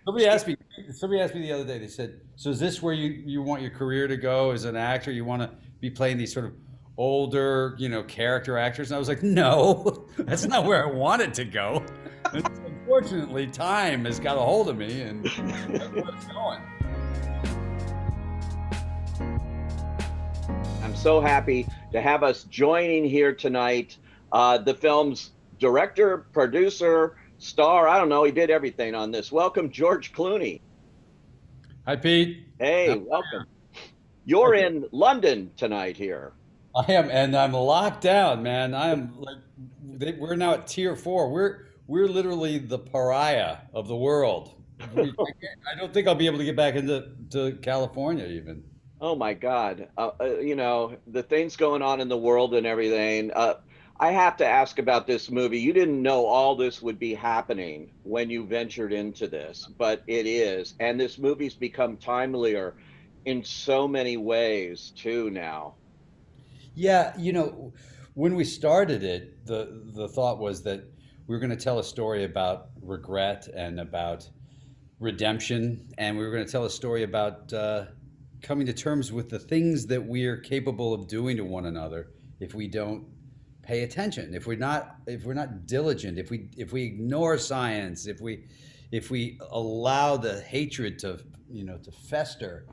Somebody asked me. Somebody asked me the other day. They said, "So is this where you want your career to go as an actor? You want to be playing these sort of older, character actors?" And I was like, "No, that's not where I want it to go." Unfortunately, time has got a hold of me, and that's where it's going. I'm so happy to have us joining here tonight. The film's director, producer, star, I don't know, he did everything on this. Welcome, George Clooney. Hi, Pete. Hey, welcome. You're Okay, in London tonight here. I am, and I'm locked down, man. I am like, we're now at tier 4. We're literally the pariah of the world. I don't think I'll be able to get back into California even. Oh my God. The things going on in the world and everything. I have to ask about this movie. You didn't know all this would be happening when you ventured into this, but it is. And this movie's become timelier in so many ways too now. Yeah, when we started it, the thought was that we were going to tell a story about regret and about redemption, and we were going to tell a story about coming to terms with the things that we are capable of doing to one another if we don't pay attention, if we're not diligent, if we ignore science, if we allow the hatred to fester,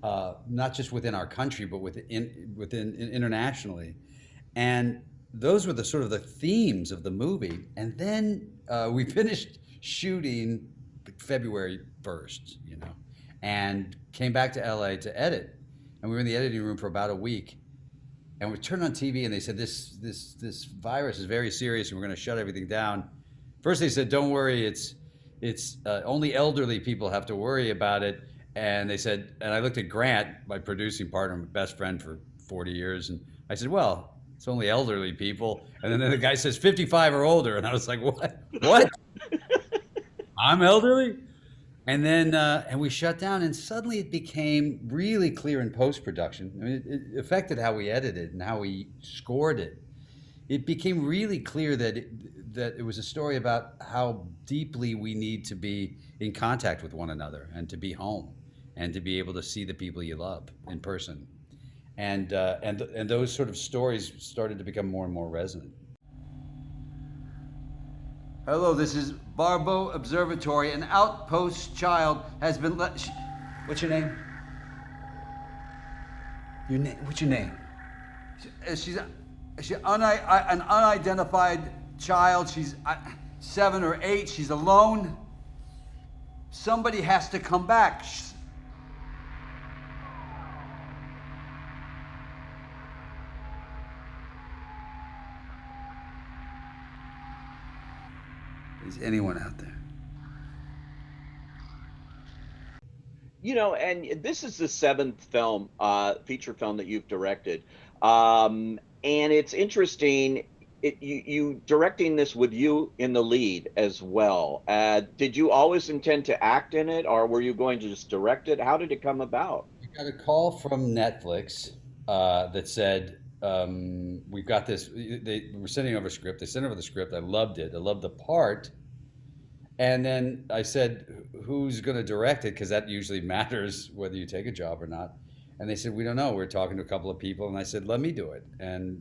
not just within our country, but within internationally. And those were the sort of the themes of the movie. And then we finished shooting February 1st, and came back to LA to edit. And we were in the editing room for about a week. And we turned on TV and they said, this virus is very serious and we're going to shut everything down. First they said, don't worry, it's only elderly people have to worry about it. And they said, and I looked at Grant, my producing partner, my best friend for 40 years, and I said, well, it's only elderly people. And then the guy says 55 or older, and I was like, what? What? I'm elderly? And then and we shut down, and suddenly it became really clear in post production. I mean, it affected how we edited and how we scored it. It became really clear that it was a story about how deeply we need to be in contact with one another and to be home and to be able to see the people you love in person. And those sort of stories started to become more and more resonant. Hello, this is Barbeau Observatory. An outpost child has been let. What's your name? Your name? What's your name? She's an unidentified child. She's 7 or 8. She's alone. Somebody has to come back. Is anyone out there? And this is the seventh film, feature film that you've directed. And it's interesting, you directing this with you in the lead as well. Did you always intend to act in it, or were you going to just direct it? How did it come about? I got a call from Netflix that said, we've got this. They were sending over a script. They sent over the script. I loved it. I loved the part. And then I said, who's going to direct it? Because that usually matters whether you take a job or not. And they said, we don't know. We're talking to a couple of people. And I said, let me do it. And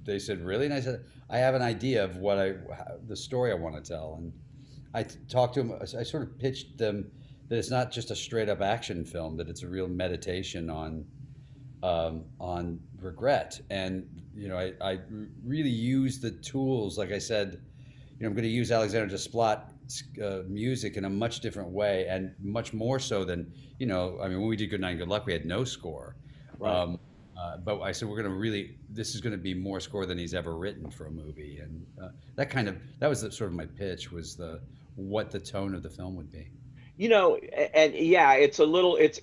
they said, really? And I said, I have an idea of the story I want to tell. And I talked to them. I sort of pitched them that it's not just a straight up action film, that it's a real meditation on regret. And, I really use the tools. Like I said, I'm going to use Alexander Desplat music in a much different way, and much more so than when we did Good Night and Good Luck, we had no score. Right. But I said this is going to be more score than he's ever written for a movie, and that was sort of my pitch, was what the tone of the film would be. And yeah, it's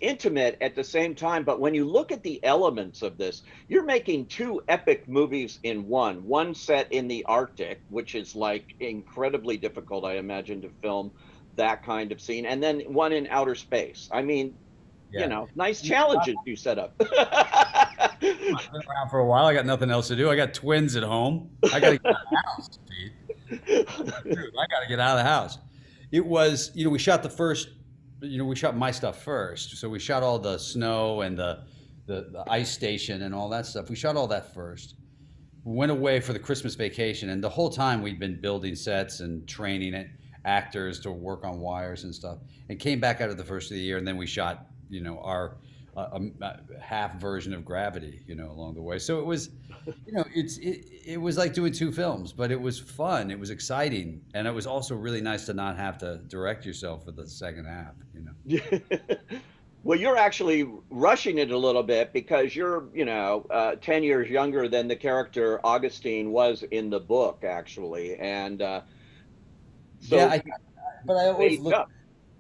intimate at the same time, but when you look at the elements of this, you're making two epic movies in one set in the Arctic, which is like incredibly difficult, I imagine, to film that kind of scene, and then one in outer space. I mean, Yeah, nice challenges you set up. I've been around for a while. I got nothing else to do. I got twins at home. I got to get out of the house, Pete. Dude, I got to get out of the house. It was, we shot the first, we shot my stuff first. So we shot all the snow and the ice station and all that stuff. We shot all that first. We went away for the Christmas vacation, and the whole time we'd been building sets and training actors to work on wires and stuff, and came back out of the first of the year, and then we shot, our half version of Gravity, along the way. So it was, it was like doing two films, but it was fun. It was exciting, and it was also really nice to not have to direct yourself for the second half. Well, you're actually rushing it a little bit because you're, 10 years younger than the character Augustine was in the book, actually. And Yeah, so but I always aged up.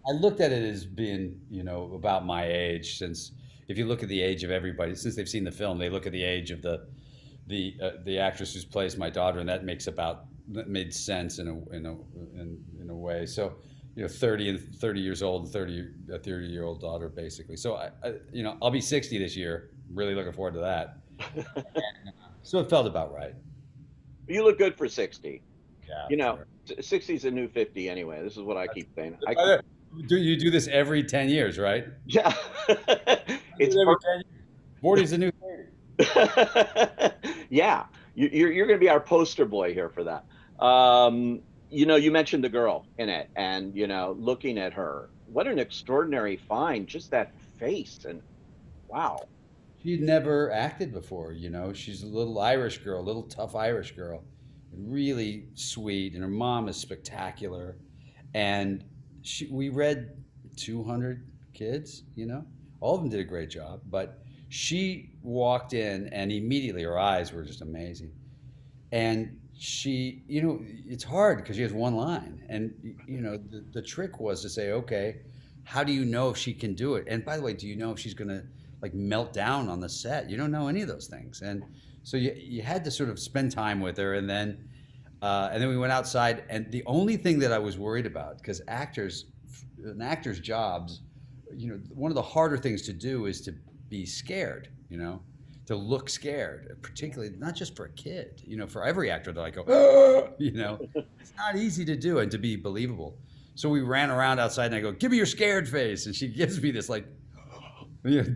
I looked at it as being, about my age. Since if you look at the age of everybody, since they've seen the film, they look at the age of the actress who plays my daughter, and that made sense in a way. So 30 years old, and 30-year-old daughter, basically. So I'll be 60 this year. Really looking forward to that. So it felt about right. You look good for 60. Yeah, You know, sure. 60 is a new 50 anyway. This is what I keep saying. Do you do this every 10 years, right? Yeah, Do it's it every 10 years. 40 is a new 30. yeah, you're going to be our poster boy here for that. You mentioned the girl in it, and looking at her, what an extraordinary find! Just that face, and wow, She'd never acted before, She's a little Irish girl, a little tough Irish girl, really sweet, and her mom is spectacular. And we read 200 kids, All of them did a great job, but she walked in and immediately her eyes were just amazing. And she, it's hard because she has one line. And, the trick was to say, okay, how do you know if she can do it? And by the way, do you know if she's going to like melt down on the set? You don't know any of those things. And so you had to sort of spend time with her. And then we went outside. And the only thing that I was worried about, because an actor's jobs, one of the harder things to do is to be scared, to look scared, particularly not just for a kid, for every actor that I go, "Ah!" It's not easy to do and to be believable. So we ran around outside and I go, give me your scared face. And she gives me this like,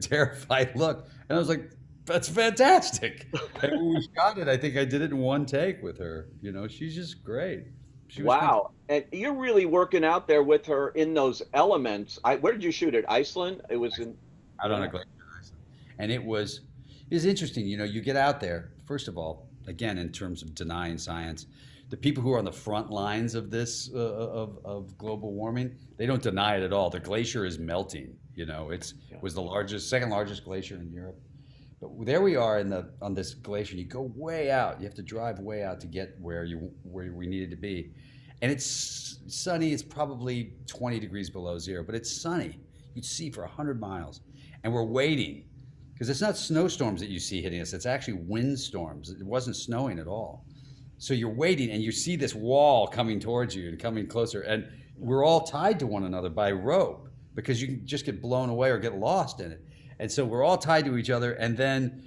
terrified look. And I was like, that's fantastic. And when we shot it, I think I did it in one take with her. She's just great. She was fantastic. wow, and you're really working out there with her in those elements. Where did you shoot it? Iceland? It was in. Out on a Yeah. glacier in Iceland. And it was interesting. You get out there, first of all, again, in terms of denying science, the people who are on the front lines of this, of global warming, they don't deny it at all. The glacier is melting. Yeah. Was the second largest glacier in Europe. But there we are on this glacier. You go way out. You have to drive way out to get where we needed to be, and it's sunny. It's probably 20 degrees below zero, but it's sunny. You'd see for 100 miles, and we're waiting because it's not snowstorms that you see hitting us. It's actually windstorms. It wasn't snowing at all. So you're waiting, and you see this wall coming towards you and coming closer, and we're all tied to one another by rope because you can just get blown away or get lost in it. And so we're all tied to each other, and then,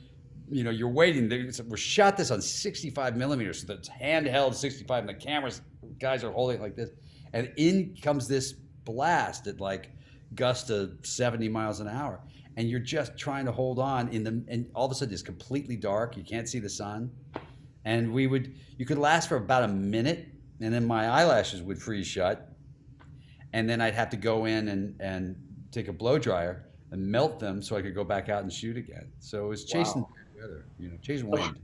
you're waiting. We shot this on 65 millimeters, so that's handheld 65, and the cameras guys are holding it like this, and in comes this blast at like gusts to 70 miles an hour, and you're just trying to hold on and all of a sudden it's completely dark. You can't see the sun, and you could last for about a minute, and then my eyelashes would freeze shut, and then I'd have to go in and take a blow dryer and melt them so I could go back out and shoot again. So it was chasing Wow. the weather, chasing wind.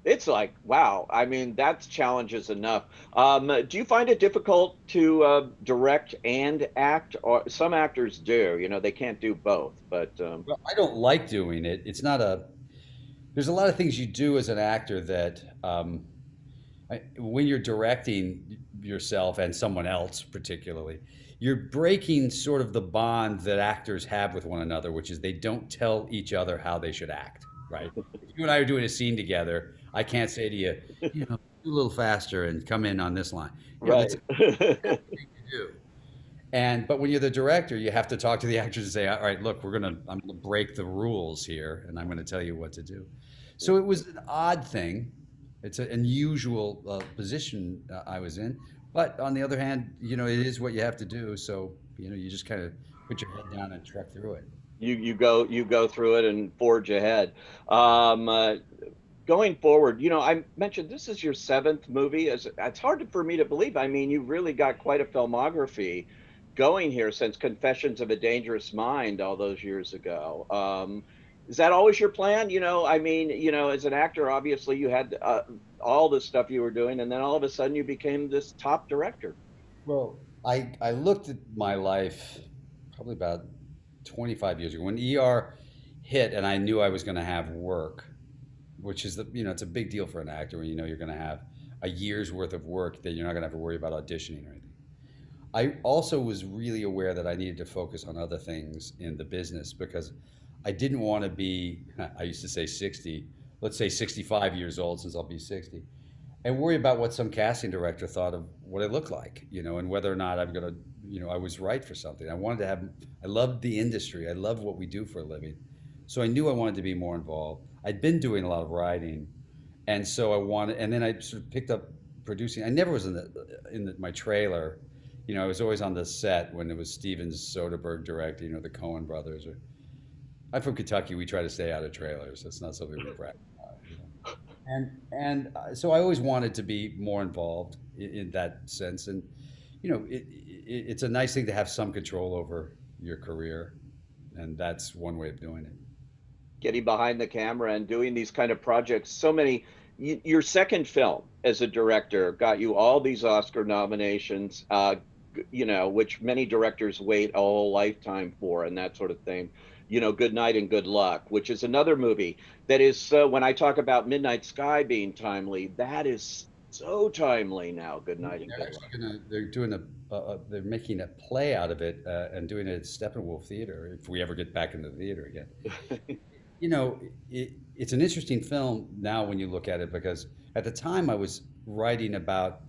It's like, wow. I mean, that's challenges enough. Do you find it difficult to direct and act? Or some actors do, they can't do both. But Well, I don't like doing it. There's a lot of things you do as an actor that when you're directing yourself and someone else particularly, you're breaking sort of the bond that actors have with one another, which is they don't tell each other how they should act, right? If you and I are doing a scene together, I can't say to you, do a little faster and come in on this line. right. That's a thing to do. But when you're the director, you have to talk to the actors and say, all right, look, I'm gonna break the rules here, and I'm gonna tell you what to do. So it was an odd thing. It's an unusual position I was in. But on the other hand, it is what you have to do. So, you just kind of put your head down and trek through it. You go through it and forge ahead. Um, uh, Going forward, I mentioned this is your seventh movie. It's hard for me to believe. I mean, you've really got quite a filmography going here since Confessions of a Dangerous Mind all those years ago. Is that always your plan? I mean, as an actor, obviously you had all the stuff you were doing, and then all of a sudden you became this top director. Well, I looked at my life probably about 25 years ago when ER hit, and I knew I was going to have work, which is it's a big deal for an actor when you know you're going to have a year's worth of work that you're not going to have to worry about auditioning or anything. I also was really aware that I needed to focus on other things in the business because I didn't want to be, I used to say 60, let's say 65 years old since I'll be 60, and worry about what some casting director thought of what I looked like, and whether or not I'm going to, I was right for something. I loved the industry. I love what we do for a living. So I knew I wanted to be more involved. I'd been doing a lot of writing. And so and then I sort of picked up producing. I never was my trailer. I was always on the set when it was Steven Soderbergh directing or the Coen brothers. I'm from Kentucky. We try to stay out of trailers. That's not something we brag about. So I always wanted to be more involved in that sense. And, it's a nice thing to have some control over your career. And that's one way of doing it. Getting behind the camera and doing these kind of projects. Your second film as a director got you all these Oscar nominations, which many directors wait a whole lifetime for, and that sort of thing. Good Night and Good Luck, which is another movie that is so, when I talk about Midnight Sky being timely, that is so timely now. Good Night and They're Good actually Luck. they're making a play out of it and doing it at Steppenwolf Theater if we ever get back into the theater again. It's an interesting film now when you look at it because at the time I was writing about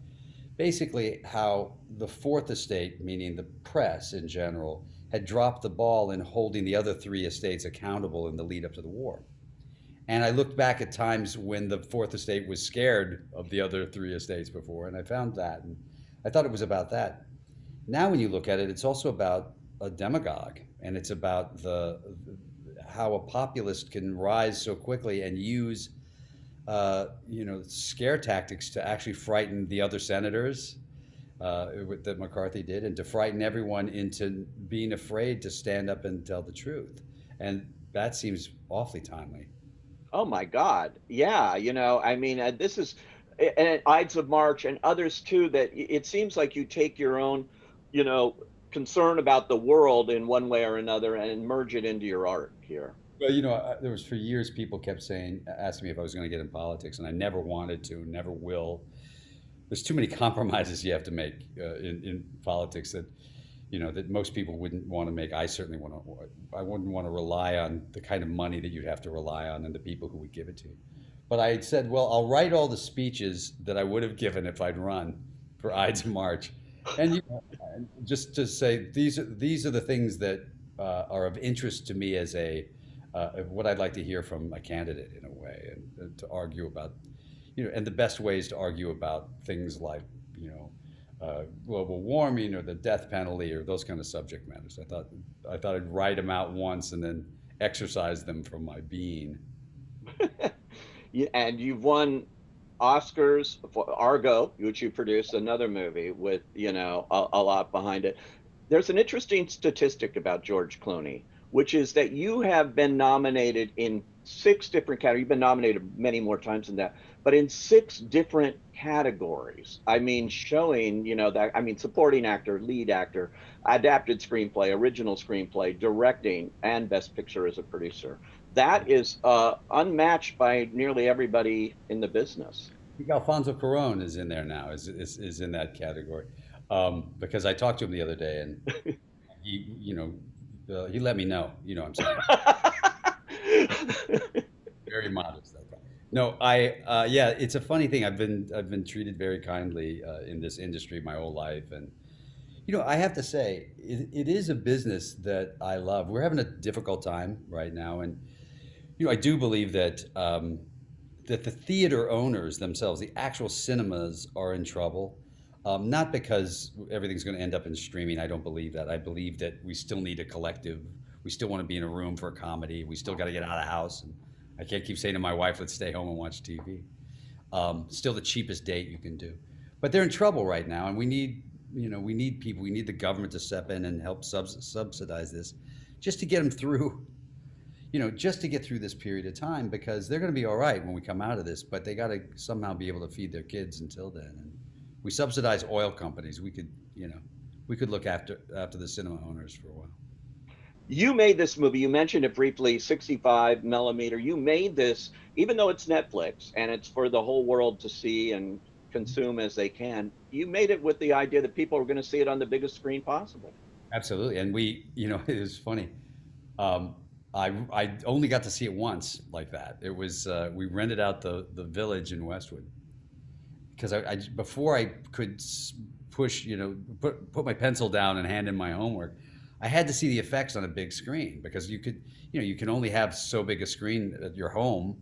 basically how the fourth estate, meaning the press in general, had dropped the ball in holding the other three estates accountable in the lead up to the war. And I looked back at times when the fourth estate was scared of the other three estates before, and I found that, and I thought it was about that. Now, when you look at it, it's also about a demagogue, and it's about how a populist can rise so quickly and use scare tactics to actually frighten the other senators that McCarthy did, and to frighten everyone into being afraid to stand up and tell the truth. And that seems awfully timely. Oh my God. Yeah, I mean, this is and Ides of March and others too, that it seems like you take your own, you know, concern about the world in one way or another and merge it into your art here. Well, there was for years people kept asking me if I was going to get in politics, and I never wanted to, never will. There's too many compromises you have to make in politics that most people wouldn't want to make. I wouldn't want to rely on the kind of money that you'd have to rely on and the people who would give it to you. But I said, well, I'll write all the speeches that I would have given if I'd run for Ides of March, and just to say these are the things that are of interest to me as what I'd like to hear from a candidate in a way, and to argue about, and the best ways to argue about things like, global warming or the death penalty or those kind of subject matters. I thought I'd write them out once and then exercise them from my being. And you've won Oscars for Argo, which you produced, another movie with, a lot behind it. There's an interesting statistic about George Clooney, which is that you have been nominated in six different categories. You've been nominated many more times than that, but in six different categories. I mean, showing, that, I mean, supporting actor, lead actor, adapted screenplay, original screenplay, directing, and best picture as a producer. That is unmatched by nearly everybody in the business. I think Alfonso Cuarón is in there now, is in that category. Because I talked to him the other day and he let me know, I'm saying. Very modest. That guy. No, yeah, it's a funny thing. I've been treated very kindly in this industry my whole life, and I have to say it is a business that I love. We're having a difficult time right now, and I do believe that the theater owners themselves, the actual cinemas, are in trouble. Not because everything's going to end up in streaming. I don't believe that. I believe that we still need a collective. We still want to be in a room for a comedy. We still got to get out of the house. And I can't keep saying to my wife, let's stay home and watch TV. Still the cheapest date you can do. But they're in trouble right now, and we need, we need people. We need the government to step in and help subsidize this, just to get them through, just to get through this period of time, because they're going to be all right when we come out of this. But they got to somehow be able to feed their kids until then. And we subsidize oil companies. We could, we could look after the cinema owners for a while. You made this movie. You mentioned it briefly, 65 millimeter. You made this, even though it's Netflix and it's for the whole world to see and consume as they can. You made it with the idea that people are going to see it on the biggest screen possible. Absolutely, and we, it was funny. I only got to see it once like that. It was we rented out the village in Westwood because I before I could push, put my pencil down and hand in my homework. I had to see the effects on a big screen because you could, you can only have so big a screen at your home,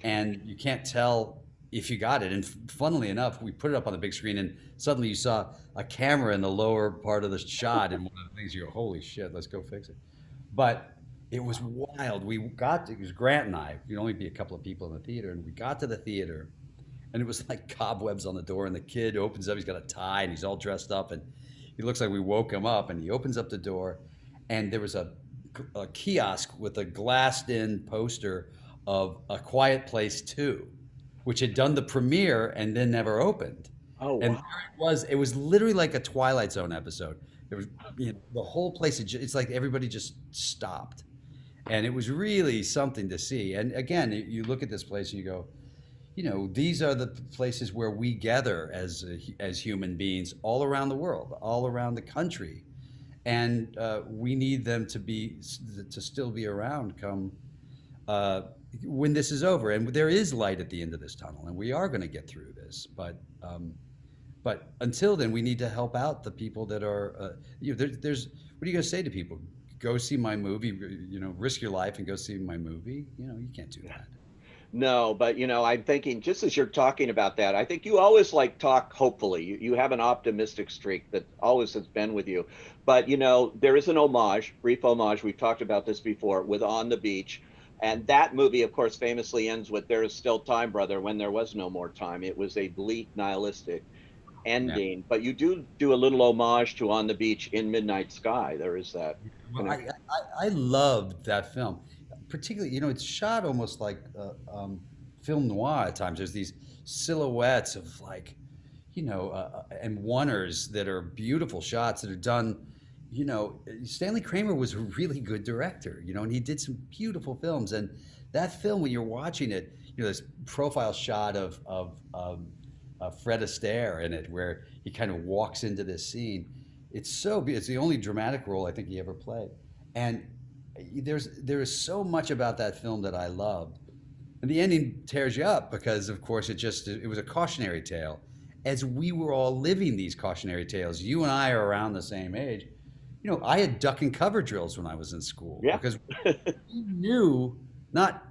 and you can't tell if you got it. And funnily enough, we put it up on the big screen, and suddenly you saw a camera in the lower part of the shot, and one of the things you go, "Holy shit, let's go fix it." But it was wild. It was Grant and I. We'd only be a couple of people in the theater, and we got to the theater, and it was like cobwebs on the door, and the kid opens up. He's got a tie, and he's all dressed up, and he looks like we woke him up, and he opens up the door, and there was a kiosk with a glassed-in poster of A Quiet Place 2, which had done the premiere and then never opened. Oh, And wow. it was literally like a Twilight Zone episode. There was, the whole place, it's like everybody just stopped. And it was really something to see. And again, you look at this place and you go, these are the places where we gather as human beings all around the world, all around the country, and we need them to still be around come when this is over. And there is light at the end of this tunnel, and we are going to get through this. But until then, we need to help out the people that are. There's what are you going to say to people? Go see my movie. Risk your life and go see my movie. You can't do that. No, but I'm thinking just as you're talking about that, I think you always like talk hopefully. You have an optimistic streak that always has been with you. But there is an homage, brief homage. We've talked about this before with On the Beach. And that movie, of course, famously ends with "There is still time, brother, when there was no more time." It was a bleak, nihilistic Yeah. ending. But you do a little homage to On the Beach in Midnight Sky. There is that Well, connection. I loved that film, particularly. It's shot almost like film noir at times. There's these silhouettes of and oneers that are beautiful shots that are done. Stanley Kramer was a really good director. And he did some beautiful films. And that film, when you're watching it, this profile shot of Fred Astaire in it, where he kind of walks into this scene. It's the only dramatic role I think he ever played, and there is so much about that film that I loved, and the ending tears you up because, of course, it was a cautionary tale, as we were all living these cautionary tales. You and I are around the same age. I had duck and cover drills when I was in school Yeah. because we knew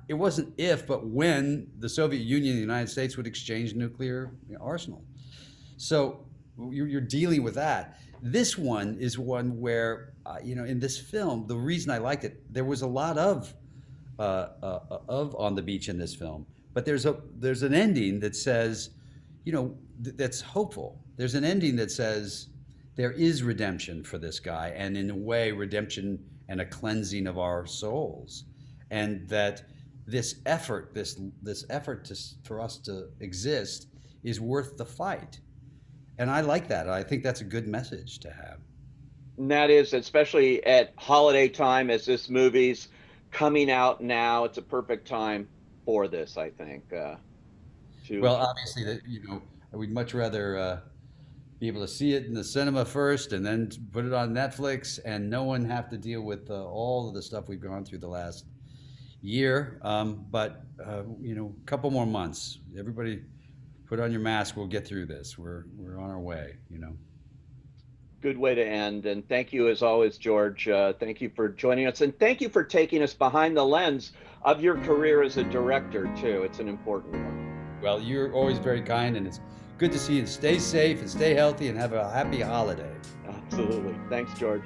it wasn't if, but when the Soviet Union and the United States would exchange nuclear arsenal. So you're dealing with that. This one is one where, in this film, the reason I liked it, there was a lot of On the Beach in this film, but there's an ending that says, that's hopeful. There's an ending that says there is redemption for this guy, and in a way, redemption and a cleansing of our souls, and that this effort, for us to exist, is worth the fight. And I like that. I think that's a good message to have. And that is, especially at holiday time, as this movie's coming out now, it's a perfect time for this, I think. To Well, obviously, we'd much rather be able to see it in the cinema first and then put it on Netflix, and no one have to deal with all of the stuff we've gone through the last year. But a couple more months. Everybody, put on your mask. We'll get through this. We're on our way. Good way to end. And thank you, as always, George. Thank you for joining us, and thank you for taking us behind the lens of your career as a director too. It's an important one. Well, you're always very kind, and it's Good to see you. Stay safe and stay healthy and have a happy holiday. Absolutely. Thanks, George.